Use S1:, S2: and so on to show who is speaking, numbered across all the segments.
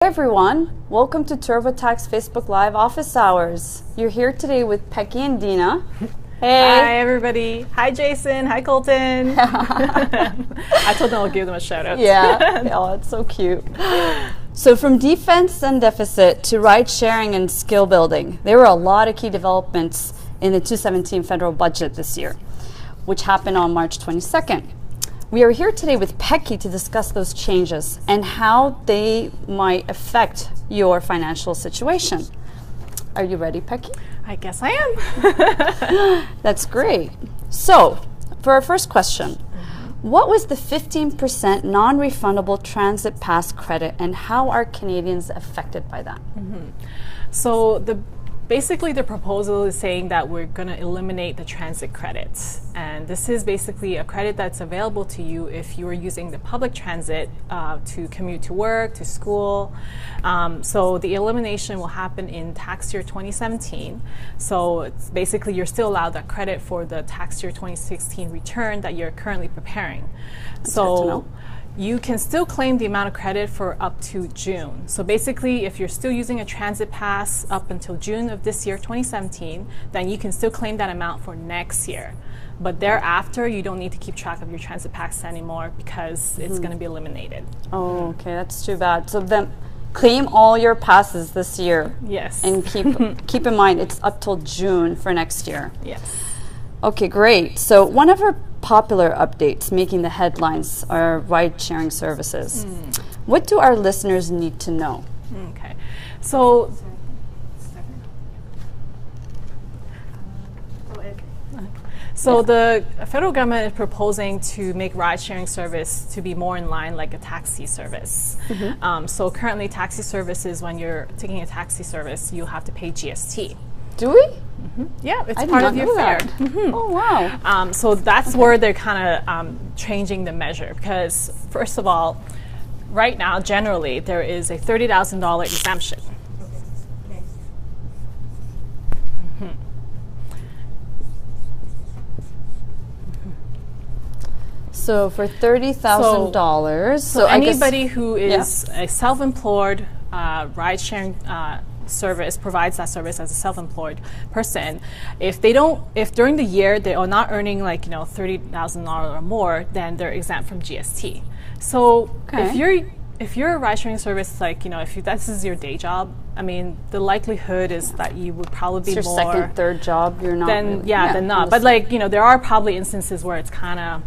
S1: everyone, welcome to TurboTax Facebook Live Office Hours. You're here today with Pecky and Dina. Hey.
S2: Hi everybody. Hi Jason. Hi Colton. I told them I'll give them a shout out.
S1: Yeah, oh, it's so cute. So from defense and deficit to ride sharing and skill building, there were a lot of key developments in the 2017 federal budget this year, which happened on March 22nd. We are here today with Pecky to discuss those changes and how they might affect your financial situation. Are you ready, Pecky?
S2: I guess I am.
S1: That's great. So, for our first question, what was the 15% non-refundable transit pass credit and how are Canadians affected by that?
S2: So basically the proposal is saying that we're going to eliminate the transit credits. And this is basically a credit that's available to you if you are using the public transit to commute to work, to school. So the elimination will happen in tax year 2017. So it's basically you're still allowed that credit for the tax year 2016 return that you're currently preparing.
S1: That's good to know.
S2: You can still claim the amount of credit for up to June. So basically, if you're still using a transit pass up until June of this year, 2017, then you can still claim that amount for next year. But thereafter, you don't need to keep track of your transit pass anymore because it's going to be eliminated.
S1: Oh, okay, that's too bad. So then claim all your passes this year.
S2: Yes.
S1: And keep in mind, it's up till June for next year.
S2: Yes.
S1: Okay, great. So one of our popular updates making the headlines are ride-sharing services. What do our listeners need to know?
S2: Okay. So the federal government is proposing to make ride-sharing service to be more in line like a taxi service. So currently taxi services, when you're taking a taxi service, you have to pay GST.
S1: Do we?
S2: Yeah, it's part of your fare.
S1: Oh, wow.
S2: So that's where they're kind of changing the measure because, first of all, right now, generally, there is a $30,000 exemption.
S1: So for $30,000,
S2: so anybody who is a self-employed ride-sharing service provides that service as a self-employed person. If during the year they are not earning like $30,000 or more, then they're exempt from GST. So if you're a ride-sharing service, like if this is your day job, I mean the likelihood is that you would probably
S1: it's
S2: be
S1: your
S2: more
S1: second, third job. You're not.
S2: Then then not. But there are probably instances where it's kind of.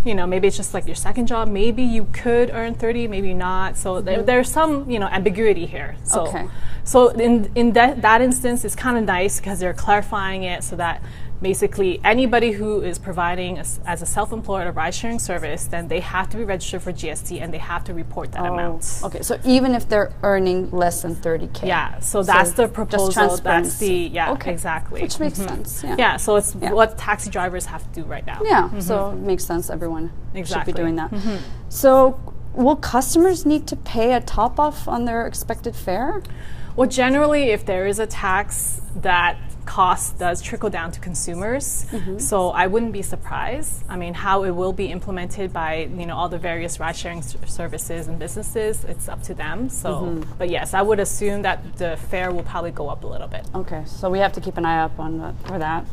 S2: Maybe it's just like your second job. Maybe you could earn 30, maybe not. So there's some, ambiguity here. So in that instance, it's kind of nice because they're clarifying it so that basically anybody who is providing as a self-employed or ride-sharing service, then they have to be registered for GST and they have to report that amount.
S1: Okay, so even if they're earning less than 30K.
S2: Yeah, so that's the proposal. That's the exactly.
S1: Which makes sense. Yeah.
S2: Yeah, so it's what taxi drivers have to do right now.
S1: Yeah, so it makes sense. Everyone should be doing that.
S2: Mm-hmm.
S1: So will customers need to pay a top-off on their expected fare?
S2: Well, generally, if there is a tax, that cost does trickle down to consumers. So I wouldn't be surprised. I mean, how it will be implemented by all the various ride-sharing services and businesses, it's up to them. So, but yes, I would assume that the fare will probably go up a little bit.
S1: Okay, so we have to keep an eye up on for that.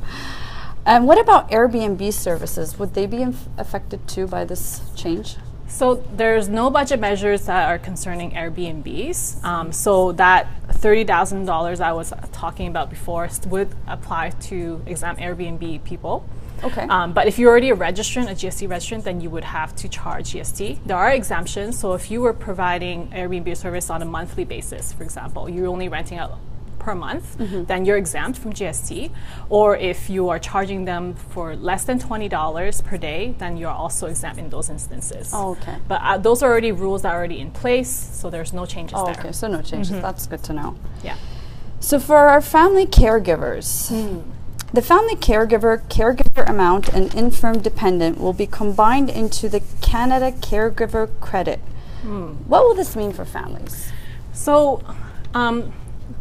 S1: And what about Airbnb services? Would they be affected too by this change?
S2: So there's no budget measures that are concerning Airbnbs. So that $30,000 I was talking about before would apply to exempt Airbnb people.
S1: Okay.
S2: But if you're already a registrant, a GST registrant, then you would have to charge GST. There are exemptions. So if you were providing Airbnb service on a monthly basis, for example, you're only renting out per month, then you're exempt from GST. Or if you are charging them for less than $20 per day, then you're also exempt in those instances.
S1: Oh, okay.
S2: But those are already rules that are already in place, so there's no changes there.
S1: Okay, so no changes. That's good to know.
S2: Yeah.
S1: So for our family caregivers, the family caregiver amount and infirm dependent will be combined into the Canada Caregiver Credit. What will this mean for families?
S2: So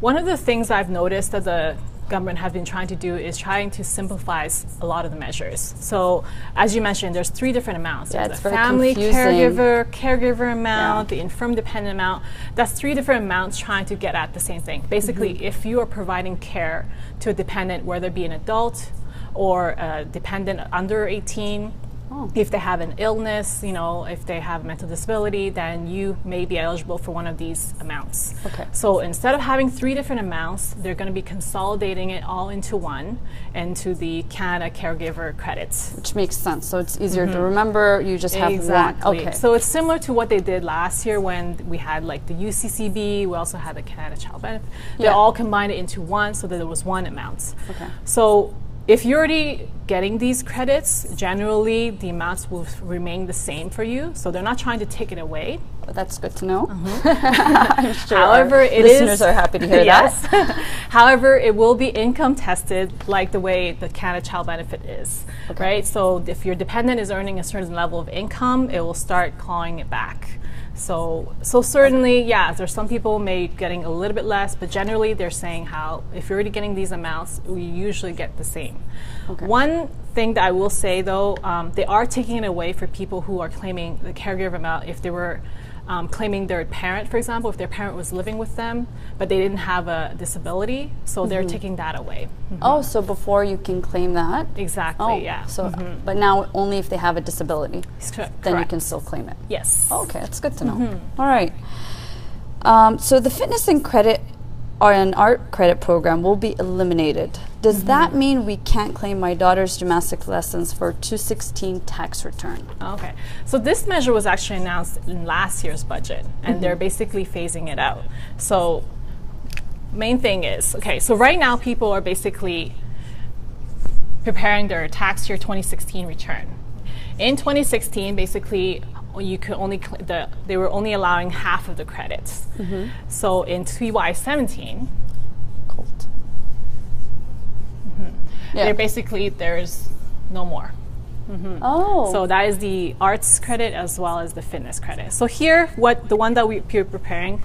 S2: one of the things I've noticed as a government have been trying to do is trying to simplify a lot of the measures. So as you mentioned, there's 3 different amounts.
S1: Yeah,
S2: there's
S1: it's
S2: the
S1: very
S2: family
S1: confusing.
S2: caregiver amount, the infirm dependent amount. That's 3 different amounts trying to get at the same thing. Basically, if you are providing care to a dependent, whether it be an adult or a dependent under 18, if they have an illness, if they have a mental disability, then you may be eligible for one of these amounts.
S1: Okay.
S2: So instead of having 3 different amounts, they're going to be consolidating it all into one, into the Canada Caregiver Credits.
S1: Which makes sense. So it's easier to remember. You just have
S2: Exactly.
S1: one. Okay.
S2: So it's similar to what they did last year when we had like the UCCB, we also had the Canada Child Benefit. They all combined it into one so that there was one amount.
S1: Okay.
S2: So if you're already getting these credits, generally the amounts will remain the same for you. So they're not trying to take it away.
S1: That's good to know. I'm sure
S2: However,
S1: our listeners are happy to hear that.
S2: However, it will be income tested like the way the Canada Child Benefit is, right? So if your dependent is earning a certain level of income, it will start clawing it back. So certainly, there's some people may getting a little bit less, but generally they're saying how if you're already getting these amounts, we usually get the same.
S1: Okay.
S2: One thing that I will say though, they are taking it away for people who are claiming the caregiver amount if they were claiming their parent, for example, if their parent was living with them, but they didn't have a disability, so they're taking that away.
S1: Oh, so before you can claim that?
S2: Exactly, yeah.
S1: So, but now only if they have a disability, then you can still claim it.
S2: Yes.
S1: Okay, that's good to know. All right. So the fitness and credit or an art credit program will be eliminated. Does that mean we can't claim my daughter's gymnastics lessons for 2016 tax return?
S2: Okay, so this measure was actually announced in last year's budget, and they're basically phasing it out. So main thing is, okay, so right now people are basically preparing their tax year 2016 return. In 2016, basically, you could only they were only allowing half of the credits. So in TY17, they're basically there's no more.
S1: Oh,
S2: So that is the arts credit as well as the fitness credit. So here, the one that we're preparing,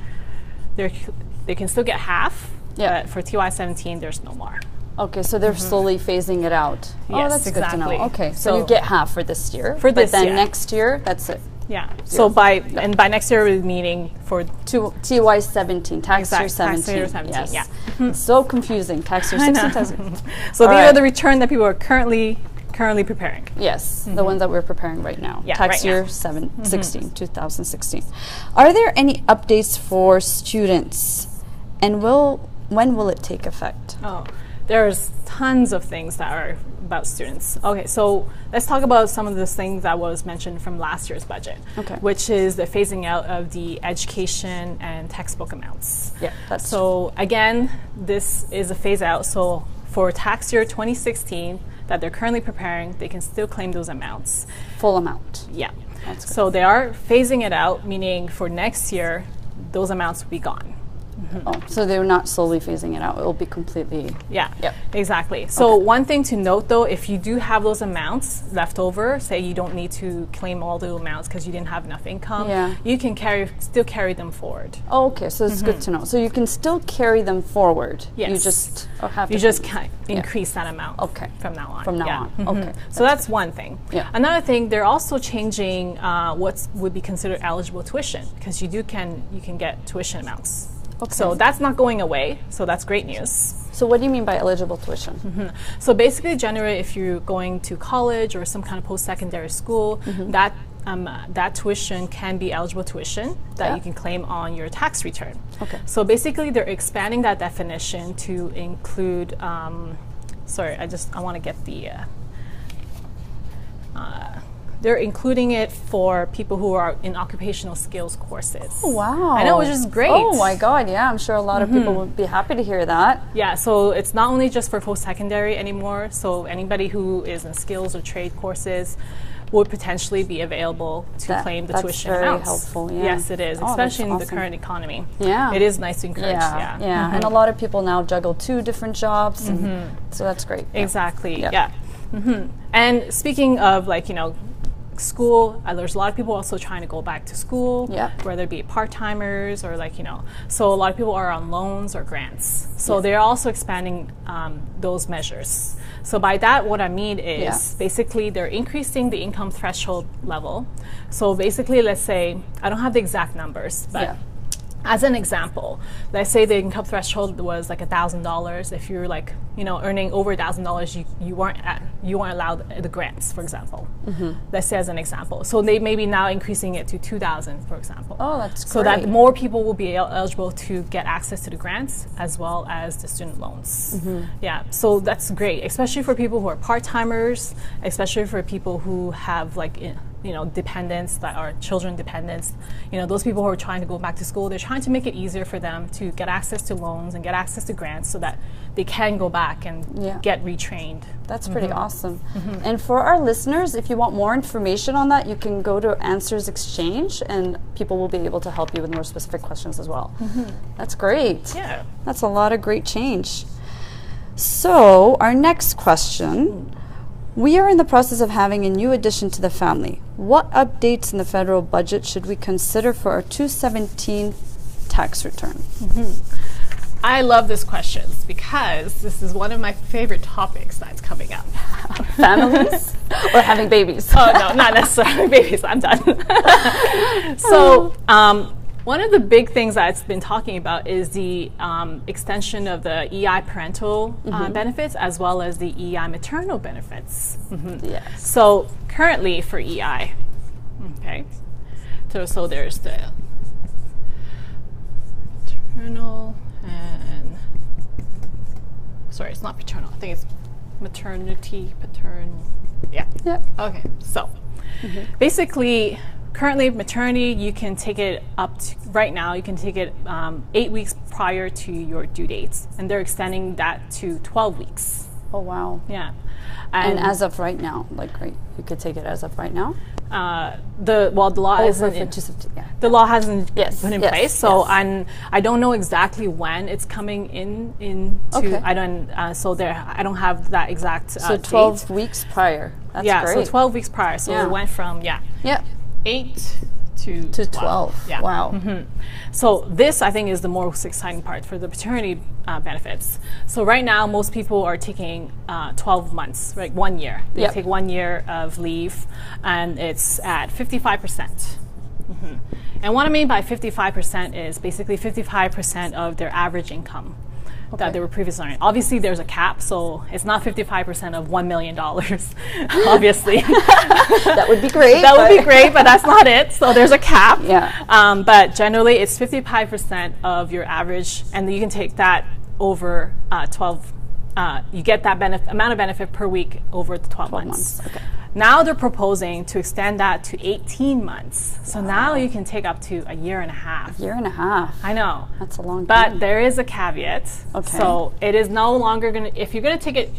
S2: they can still get half. But for TY17, there's no more.
S1: okay, so they're slowly phasing it out. Oh,
S2: Yes,
S1: that's
S2: exactly.
S1: good to know. Okay, so you get half for this year.
S2: For this
S1: but then
S2: year.
S1: next year, that's it.
S2: Yeah. So by next year, meaning for
S1: TY17, tax year 17.
S2: Tax year 17,
S1: yes. It's so confusing. Tax year 16, tax year.
S2: So these are the return that people are currently preparing.
S1: Yes, the ones that we're preparing right now.
S2: Yeah,
S1: tax
S2: right
S1: year 2016. Are there any updates for students? And when will it take effect?
S2: Oh, there's tons of things that are about students. Okay, so let's talk about some of the things that was mentioned from last year's budget, which is the phasing out of the education and textbook amounts.
S1: Yeah, that's
S2: so again, this is a phase out. So for tax year 2016 that they're currently preparing, they can still claim those amounts.
S1: full amount.
S2: Yeah.
S1: That's good.
S2: So they are phasing it out, meaning for next year, those amounts will be gone.
S1: Oh, so they're not slowly phasing it out. It will be completely.
S2: Yeah,
S1: Yep.
S2: exactly. So one thing to note though, if you do have those amounts left over, say you don't need to claim all the amounts because you didn't have enough income, you can still carry them forward.
S1: Oh, okay, so it's good to know. So you can still carry them forward.
S2: Yes.
S1: You just have to.
S2: You just increase that amount from now on.
S1: From now on. Okay.
S2: So that's one thing.
S1: Yeah.
S2: Another thing, they're also changing what would be considered eligible tuition because you can get tuition amounts.
S1: Okay.
S2: So that's not going away. So that's great news.
S1: So what do you mean by eligible tuition?
S2: So basically, generally, if you're going to college or some kind of post-secondary school, that tuition can be eligible tuition that you can claim on your tax return.
S1: Okay.
S2: So basically, they're expanding that definition to include. Sorry, I want to get the. They're including it for people who are in occupational skills courses.
S1: Oh, wow.
S2: I know, which is great.
S1: Oh my God, yeah, I'm sure a lot of people would be happy to hear that.
S2: Yeah, so it's not only just for post-secondary anymore, so anybody who is in skills or trade courses would potentially be available to claim the tuition amounts.
S1: That's very helpful, yeah.
S2: Yes, it is, especially in the current economy.
S1: Yeah.
S2: It is nice to encourage,
S1: Yeah, and a lot of people now juggle 2 different jobs, and so that's great.
S2: Exactly, yeah. And speaking of school. There's a lot of people also trying to go back to school, whether it be part-timers or so a lot of people are on loans or grants. So they're also expanding those measures. So by that, what I mean is basically they're increasing the income threshold level. So basically, let's say, I don't have the exact numbers, but as an example, let's say the income threshold was like $1,000. If you're earning over $1,000, you weren't allowed the grants, for example. Let's say as an example. So they may be now increasing it to $2,000, for example.
S1: Oh, that's great.
S2: So that more people will be eligible to get access to the grants as well as the student loans. Yeah, so that's great, especially for people who are part-timers, especially for people who have dependents that are children dependents, those people who are trying to go back to school, they're trying to make it easier for them to get access to loans and get access to grants so that they can go back and get retrained.
S1: That's pretty awesome. And for our listeners, if you want more information on that, you can go to Answers Exchange and people will be able to help you with more specific questions as well. That's great.
S2: Yeah.
S1: That's a lot of great change. So our next question. We are in the process of having a new addition to the family. What updates in the federal budget should we consider for our 2017 tax return?
S2: I love this question because this is one of my favorite topics that's coming up.
S1: Families or having babies?
S2: Oh, no, not necessarily babies. I'm done. So, one of the big things that I've been talking about is the extension of the EI parental benefits as well as the EI maternal benefits.
S1: Yes.
S2: So currently for EI, okay, so there's the maternal and, sorry, it's not paternal. I think it's maternity, paternal. Yeah.
S1: Yep.
S2: Okay, so basically, currently, maternity, you can take it up to, right now, you can take it 8 weeks prior to your due dates, and they're extending that to 12 weeks.
S1: Oh, wow.
S2: Yeah.
S1: And as of right now, you could take it as of right now?
S2: The law isn't, the law hasn't been in place, so I don't know exactly when it's coming into, I don't have that exact
S1: so 12
S2: date.
S1: Weeks prior. That's great.
S2: So 12 weeks prior. So it went from, 8 to 12.
S1: Yeah. Wow.
S2: So this, I think, is the most exciting part for the paternity benefits. So right now, most people are taking 12 months, right? 1 year. They take 1 year of leave, and it's at 55%. And what I mean by 55% is basically 55% of their average income that they were previously earning. Obviously, there's a cap, so it's not 55% of $1 million, obviously.
S1: That would be great.
S2: That would be great, but that's not it. So there's a cap.
S1: Yeah.
S2: But generally, it's 55% of your average, and you can take that over 12. You get that amount of benefit per week over the 12 months.
S1: Okay.
S2: Now they're proposing to extend that to 18 months. So now you can take up to a year and a half.
S1: A year and a half.
S2: I know.
S1: That's a long
S2: time.
S1: But
S2: there is a caveat.
S1: Okay.
S2: So it is no longer going to, if you're going to take it,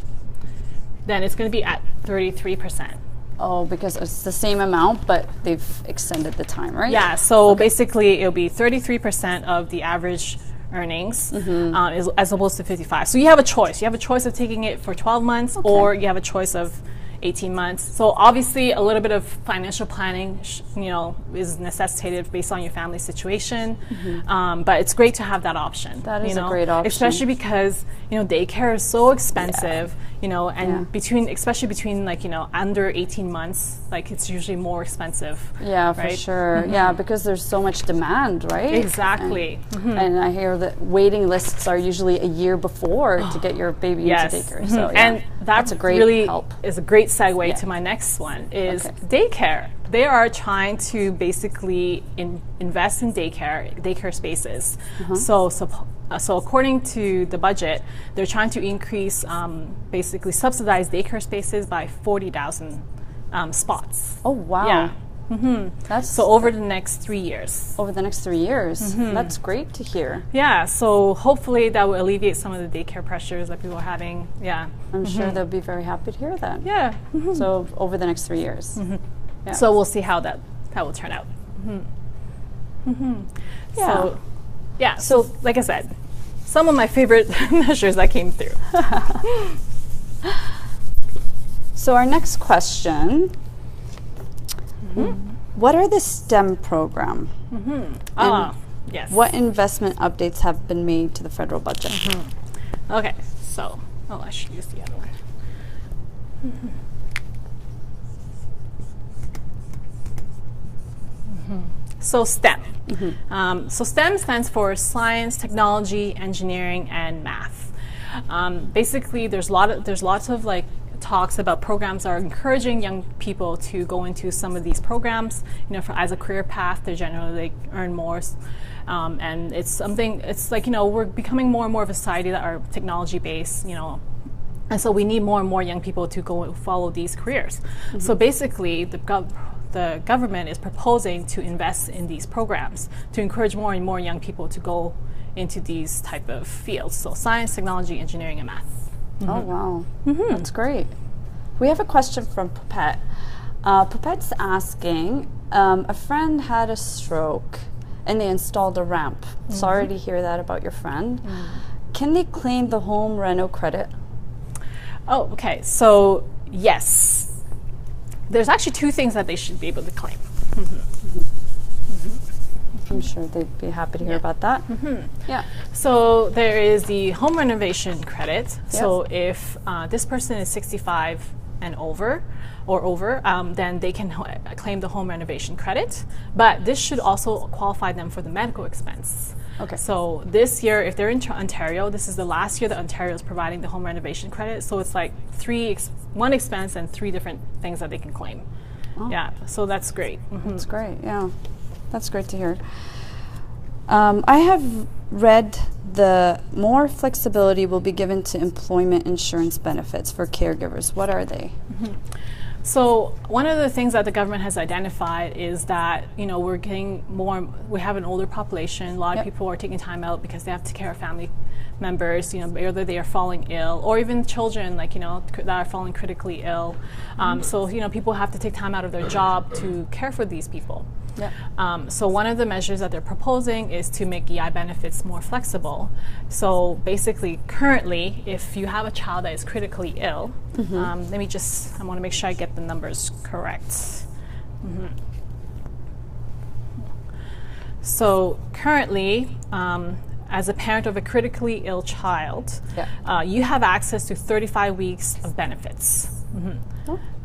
S2: then it's going to be at 33%.
S1: Oh, because it's the same amount, but they've extended the time, right?
S2: Yeah. So basically it'll be 33% of the average earnings as opposed to 55. So you have a choice. You have a choice of taking it for 12 months or you have a choice of 18 months. So obviously a little bit of financial planning, is necessitated based on your family situation. But it's great to have that option.
S1: That is a great option.
S2: Especially because, daycare is so expensive, and especially between under 18 months, it's usually more expensive.
S1: Yeah, for sure. Yeah, because there's so much demand, right?
S2: Exactly.
S1: And I hear that waiting lists are usually a year before to get your baby into daycare. So
S2: and that's a great
S1: really help.
S2: Is a great segue to my next one is daycare. They are trying to basically invest in daycare spaces. So according to the budget, they're trying to increase, basically subsidize daycare spaces by 40,000 spots.
S1: Oh, wow.
S2: Yeah.
S1: That's
S2: so over the next 3 years.
S1: Over the next 3 years. That's great to hear.
S2: Yeah, so hopefully that will alleviate some of the daycare pressures that people are having. Yeah.
S1: I'm sure they'll be very happy to hear that.
S2: Yeah.
S1: So over the next 3 years.
S2: Yeah. So we'll see how that will turn out.
S1: Yeah.
S2: So like I said, some of my favorite measures that came through.
S1: So our next question What are the STEM program?
S2: Yes.
S1: What investment updates have been made to the federal budget?
S2: Okay, so I should use the other one. So STEM. So STEM stands for science, technology, engineering, and math. Basically, there's lots of like talks about programs that are encouraging young people to go into some of these programs. As a career path, they generally earn more. And it's like, we're becoming more and more of a society that are technology based, and so we need more and more young people to go and follow these careers. So basically, the government is proposing to invest in these programs to encourage more and more young people to go into these type of fields. So science, technology, engineering, and math.
S1: Oh, wow. That's great. We have a question from Pupette. Pupette's asking, a friend had a stroke and they installed a ramp. Sorry to hear that about your friend. Can they claim the home reno credit?
S2: Oh, okay. So, yes. There's actually two things that they should be able to claim.
S1: I'm sure they'd be happy to hear about that. Yeah.
S2: So there is the home renovation credit. So if this person is 65 and over, then they can claim the home renovation credit. But this should also qualify them for the medical expense.
S1: Okay.
S2: So this year, if they're in Ontario, this is the last year that Ontario is providing the home renovation credit. So it's like one expense and 3 different things that they can claim. Oh. Yeah. So that's great.
S1: That's great. Yeah. That's great to hear. I have read the more flexibility will be given to employment insurance benefits for caregivers. What are they?
S2: So one of the things that the government has identified is that, we're getting we have an older population. A lot of people are taking time out because they have to care of family members, whether they are falling ill or even children, that are falling critically ill. So, people have to take time out of their job to care for these people. So one of the measures that they're proposing is to make EI benefits more flexible. So basically, currently, if you have a child that is critically ill, I want to make sure I get the numbers correct. So currently, as a parent of a critically ill child, you have access to 35 weeks of benefits.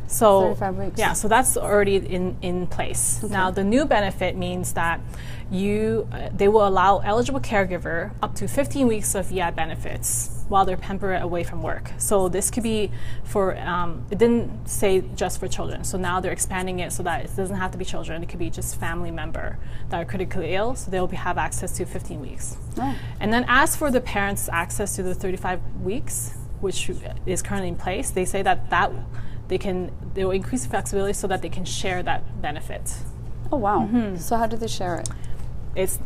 S2: So
S1: 35 weeks.
S2: Yeah, so that's already in place. Okay. Now the new benefit means that they will allow eligible caregiver up to 15 weeks of EI benefits while they're temporarily away from work. So this could be for it didn't say just for children. So now they're expanding it so that it doesn't have to be children. It could be just family member that are critically ill. So they'll have access to 15 weeks. Oh. And then as for the parents' access to the 35 weeks, which is currently in place, they say that they will increase flexibility so that they can share that benefit.
S1: Oh, wow. So how do they share it?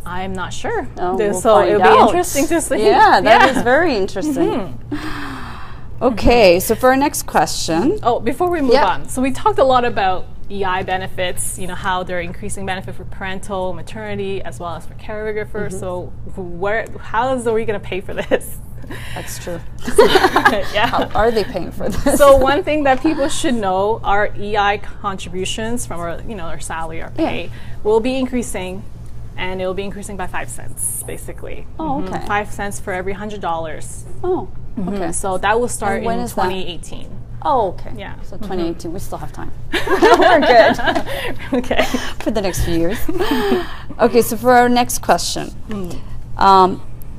S2: I'm not sure.
S1: Oh,
S2: so it'll be interesting to see.
S1: Yeah, that is very interesting. Okay, so for our next question.
S2: Oh, before we move on, so we talked a lot about EI benefits, how they're increasing benefit for parental, maternity, as well as for caregiver. So how are we going to pay for this?
S1: That's true. How are they paying for this?
S2: So one thing that people should know, our EI contributions from our salary, our pay, will be increasing, and it will be increasing by 5 cents, basically.
S1: Oh, okay.
S2: 5 cents for every $100.
S1: Oh, okay.
S2: So that will start in 2018.
S1: That? Oh, okay.
S2: Yeah.
S1: So 2018, we still have time. We're good.
S2: Okay.
S1: For the next few years. Okay, so for our next question.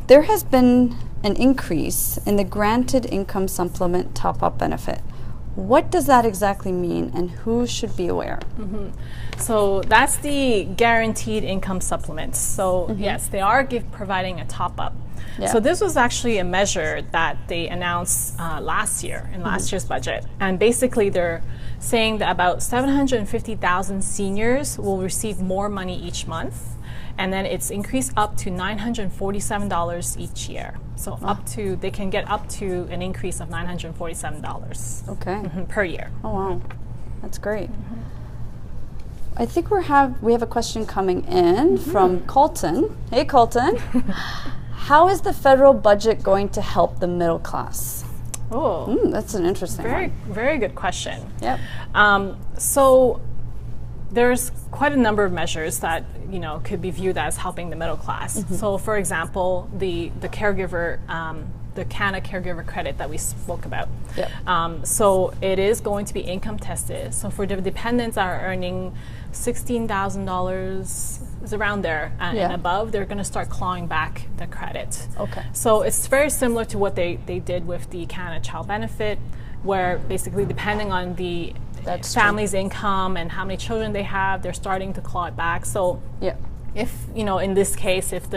S1: There has been an increase in the granted income supplement top-up benefit. What does that exactly mean, and who should be aware? So that's the guaranteed income supplements. So yes, they are providing a top-up. So this was actually a measure that they announced last year in last year's budget, and basically they're saying that about 750,000 seniors will receive more money each month. And then it's increased up to $947 each year. So they can get up to an increase of $947 per year. Oh, wow. That's great. I think we have a question coming in from Colton. Hey, Colton. How is the federal budget going to help the middle class?
S2: Oh,
S1: that's an interesting one.
S2: Very good question.
S1: Yep.
S2: So there's quite a number of measures that could be viewed as helping the middle class. So, for example, the caregiver, the Canada caregiver credit that we spoke about.
S1: Yep.
S2: So it is going to be income tested. So for the dependents that are earning $16,000 is around there and above, they're going to start clawing back the credit.
S1: Okay.
S2: So it's very similar to what they did with the Canada Child Benefit, where basically depending on the family's income and how many children they have, they're starting to claw it back. So if, in this case, if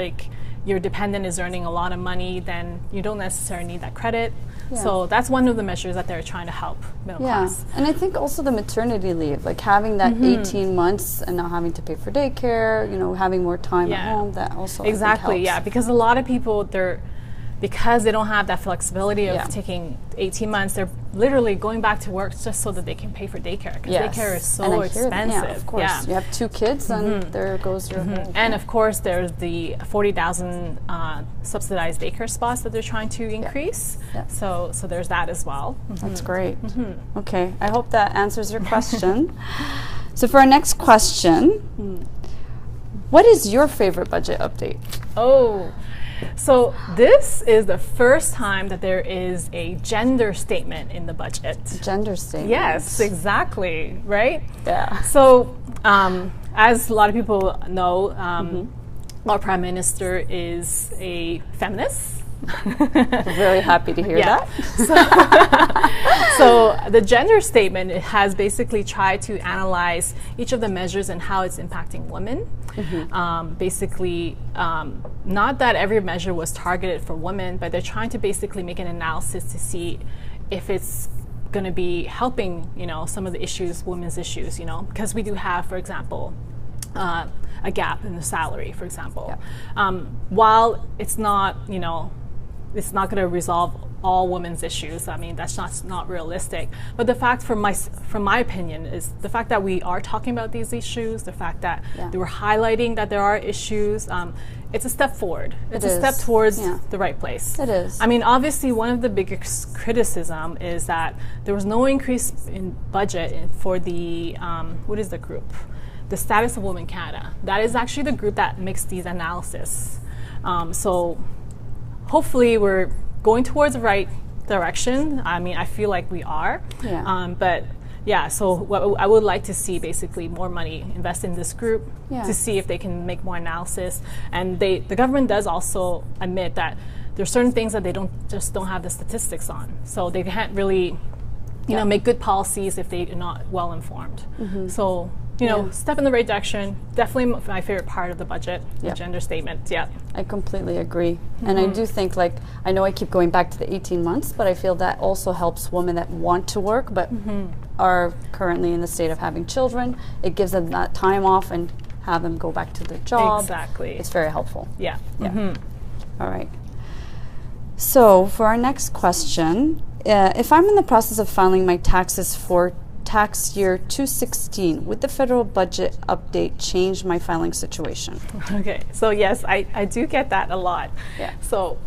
S2: your dependent is earning a lot of money, then you don't necessarily need that credit. Yeah. So that's one of the measures that they're trying to help middle class.
S1: And I think also the maternity leave, like having that 18 months and not having to pay for daycare, having more time at home, that also
S2: exactly, because a lot of people, because they don't have that flexibility of taking 18 months, they're literally going back to work just so that they can pay for daycare, because daycare is so expensive.
S1: Yeah, of course. You have 2 kids, and there goes your whole
S2: And of course, there's the 40,000 subsidized daycare spots that they're trying to increase. So there's that as well.
S1: That's great. Okay, I hope that answers your question. So for our next question, what is your favorite budget update?
S2: So this is the first time that there is a gender statement in the budget.
S1: Gender statement.
S2: Yes, exactly, right?
S1: Yeah.
S2: So as a lot of people know, our Prime Minister is a feminist.
S1: Very happy to hear that.
S2: So the gender statement, it has basically tried to analyze each of the measures and how it's impacting women. Basically, not that every measure was targeted for women, but they're trying to basically make an analysis to see if it's going to be helping, some of the issues, women's issues, because we do have, for example, a gap in the salary, for example. While it's not, it's not going to resolve all women's issues. I mean, that's not realistic. But the fact, from my opinion, is the fact that we are talking about these issues, the fact that they were highlighting that there are issues, it's a step forward. It's a step towards the right place.
S1: It is.
S2: I mean, obviously, one of the biggest criticism is that there was no increase in budget for the, what is the group? The Status of Women Canada. That is actually the group that makes these analysis. So hopefully we're going towards the right direction. I mean, I feel like we are. So what I would like to see, basically, more money invested in this group to see if they can make more analysis. And the government does also admit that there's certain things that they don't have the statistics on. So they can't really, make good policies if they're not well informed. So, step in the right direction. Definitely my favorite part of the budget, the gender statement.
S1: I completely agree. And I do think, I know I keep going back to the 18 months, but I feel that also helps women that want to work but are currently in the state of having children. It gives them that time off and have them go back to their job.
S2: Exactly.
S1: It's very helpful.
S2: All
S1: right. So for our next question, if I'm in the process of filing my taxes for tax year 2016, would the federal budget update change my filing situation?
S2: Okay, so yes, I do get that a lot. So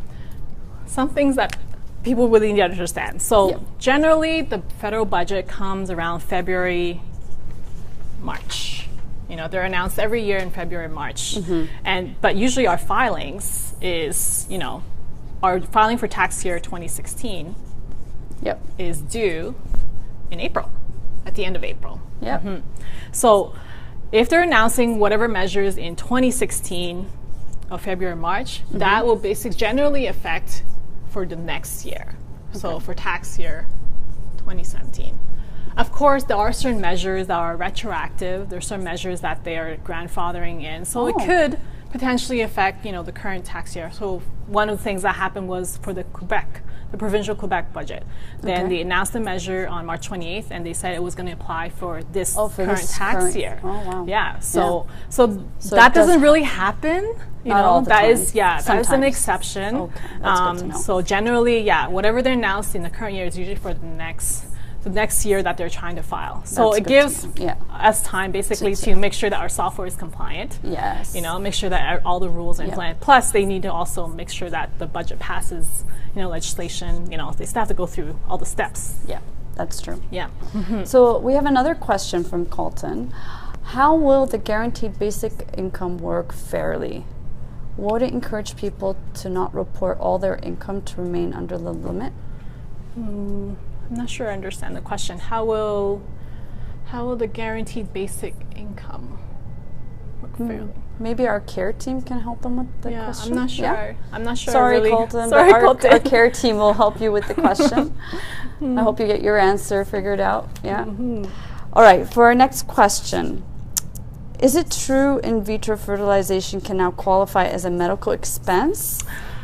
S2: some things that people really need to understand. So generally, the federal budget comes around February, March. They're announced every year in February, March. But usually our filings is, our filing for tax year 2016 is due in April. At the end of April. So if they're announcing whatever measures in 2016 of February, March, that will basically generally affect for the next year. So for tax year 2017. Of course, there are certain measures that are retroactive. There are certain measures that they are grandfathering in. So it could potentially affect, the current tax year. So one of the things that happened was for the provincial Quebec budget. Then they announced the measure on March 28th, and they said it was going to apply for this current tax year. So that doesn't really happen. That is an exception. So generally, whatever they're announced in the current year is usually for the next year that they're trying to file. So it gives us time basically to make sure that our software is compliant. Make sure that all the rules are implemented. Plus, they need to also make sure that the budget passes, legislation. They still have to go through all the steps.
S1: That's true. So we have another question from Colton. How will the guaranteed basic income work fairly? Would it encourage people to not report all their income to remain under the limit?
S2: I'm not sure I understand the question. How will the guaranteed basic income work fairly?
S1: Maybe our care team can help them with the question.
S2: I'm not sure. Yeah? I'm not sure.
S1: Sorry,
S2: really.
S1: Colton.
S2: Sorry,
S1: but
S2: Colton.
S1: Our care team will help you with the question. I hope you get your answer figured out. Yeah. All right. For our next question, is it true in vitro fertilization can now qualify as a medical expense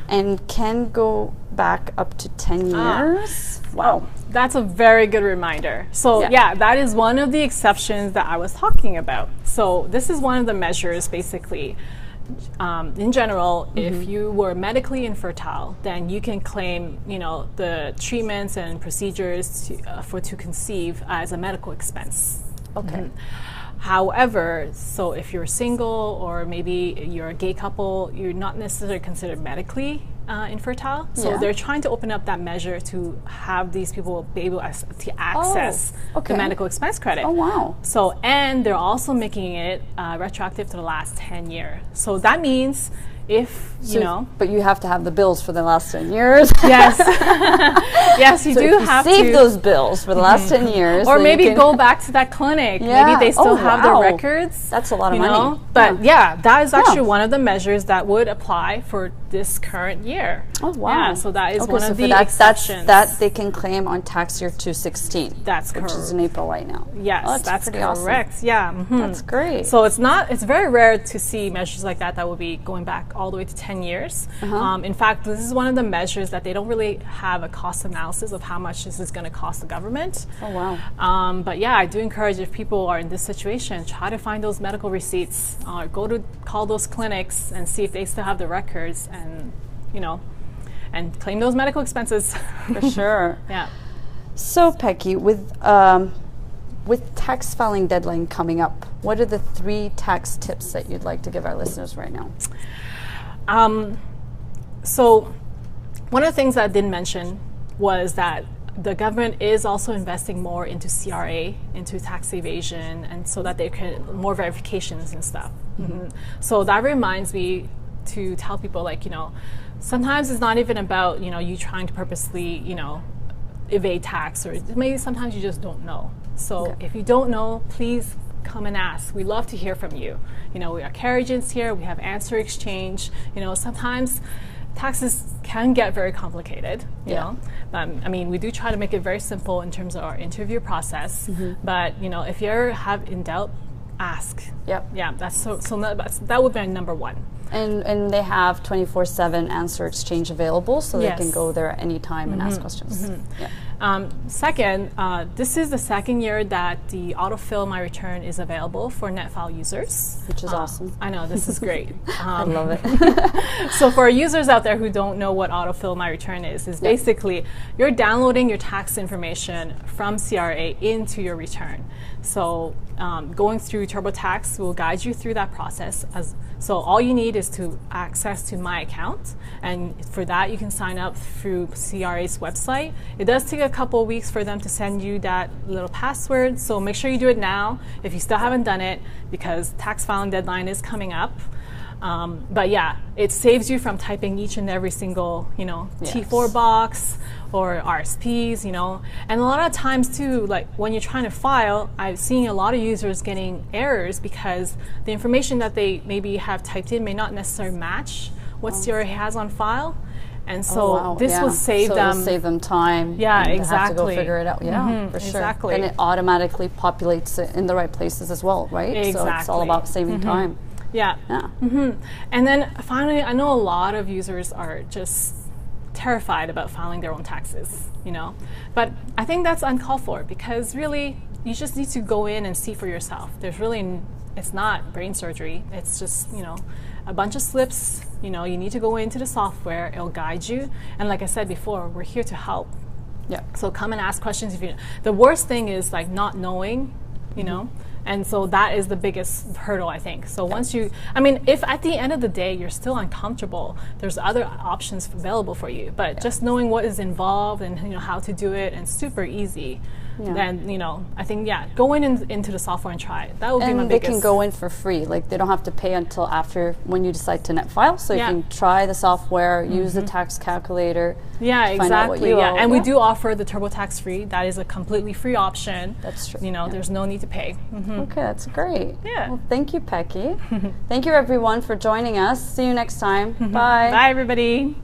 S1: and can go back up to 10 years? Wow.
S2: That's a very good reminder. So yeah, that is one of the exceptions that I was talking about. So this is one of the measures basically. In general, if you were medically infertile, then you can claim, the treatments and procedures to conceive as a medical expense.
S1: Okay.
S2: However, so if you're single or maybe you're a gay couple, you're not necessarily considered medically infertile. So they're trying to open up that measure to have these people be able to access the medical expense credit.
S1: Oh, wow.
S2: So, and they're also making it retroactive to the last 10 years. So that means if,
S1: But you have to have the bills for the last 10 years.
S2: Yes. Yes, you do have to.
S1: Save those bills for the last 10 years.
S2: Or maybe go back to that clinic. Maybe they still have the records.
S1: That's a lot of money.
S2: But that is actually one of the measures that would apply for this current year.
S1: Oh, wow.
S2: Yeah, so that is one of the exceptions.
S1: That they can claim on tax year 2016.
S2: That's correct.
S1: Which is in April right now.
S2: Yes, that's correct.
S1: Awesome.
S2: Yeah.
S1: That's great.
S2: So it's very rare to see measures like that will be going back all the way to 10 years. In fact, this is one of the measures that they don't really have a cost analysis of how much this is going to cost the government.
S1: Oh, wow.
S2: But yeah, I do encourage if people are in this situation, try to find those medical receipts, call those clinics and see if they still have the records and, and claim those medical expenses.
S1: For sure.
S2: Yeah.
S1: So, Peggy, with tax filing deadline coming up, what are the 3 tax tips that you'd like to give our listeners right now?
S2: So one of the things that I didn't mention was that the government is also investing more into CRA, into tax evasion, and so that they can more verifications and stuff. So that reminds me to tell people, sometimes it's not even about, you trying to purposely, evade tax, or maybe sometimes you just don't know. So if you don't know, please come and ask. We love to hear from you. We are care agents here. We have answer exchange. Sometimes taxes can get very complicated, you know. We do try to make it very simple in terms of our interview process. But, if you ever have in doubt, ask. Yeah, that's that would be number 1.
S1: And they have 24/7 answer exchange available, so they can go there at any time and ask questions.
S2: Second, this is the second year that the autofill my return is available for NetFile users.
S1: Which is awesome.
S2: I know, this is great.
S1: I love it.
S2: So for users out there who don't know what autofill my return is basically you're downloading your tax information from CRA into your return. So going through TurboTax will guide you through that process. So all you need is to access to my account, and for that you can sign up through CRA's website. It does take a couple of weeks for them to send you that little password, so make sure you do it now if you still haven't done it, because tax filing deadline is coming up. But yeah, it saves you from typing each and every single, T4 box or RSPs, And a lot of times too, like when you're trying to file, I've seen a lot of users getting errors because the information that they maybe have typed in may not necessarily match what CRA has on file. And so this will save them.
S1: It'll save them time.
S2: Yeah,
S1: and
S2: exactly.
S1: Have to go figure it out. Yeah, for sure.
S2: Exactly.
S1: And it automatically populates it in the right places as well, right?
S2: Exactly.
S1: So it's all about saving time.
S2: Yeah. And then finally, I know a lot of users are just terrified about filing their own taxes, But I think that's uncalled for, because really you just need to go in and see for yourself. It's not brain surgery. It's just, a bunch of slips. You need to go into the software. It'll guide you. And like I said before, we're here to help.
S1: Yeah.
S2: So come and ask questions if you. The worst thing is not knowing, And so that is the biggest hurdle, I think. So once if at the end of the day you're still uncomfortable, there's other options available for you. But just knowing what is involved and how to do it, and super easy. then I think go into the software and try it. That would be my
S1: biggest. And they can go in for free. Like they don't have to pay until after when you decide to net file. So you can try the software, use the tax calculator.
S2: Yeah,
S1: exactly. Find out what you owe.
S2: And we do offer the TurboTax free. That is a completely free option.
S1: That's true.
S2: There's no need to pay.
S1: Okay, that's great.
S2: Yeah.
S1: Well, thank you, Pecky. Thank you, everyone, for joining us. See you next time. Bye.
S2: Bye, everybody.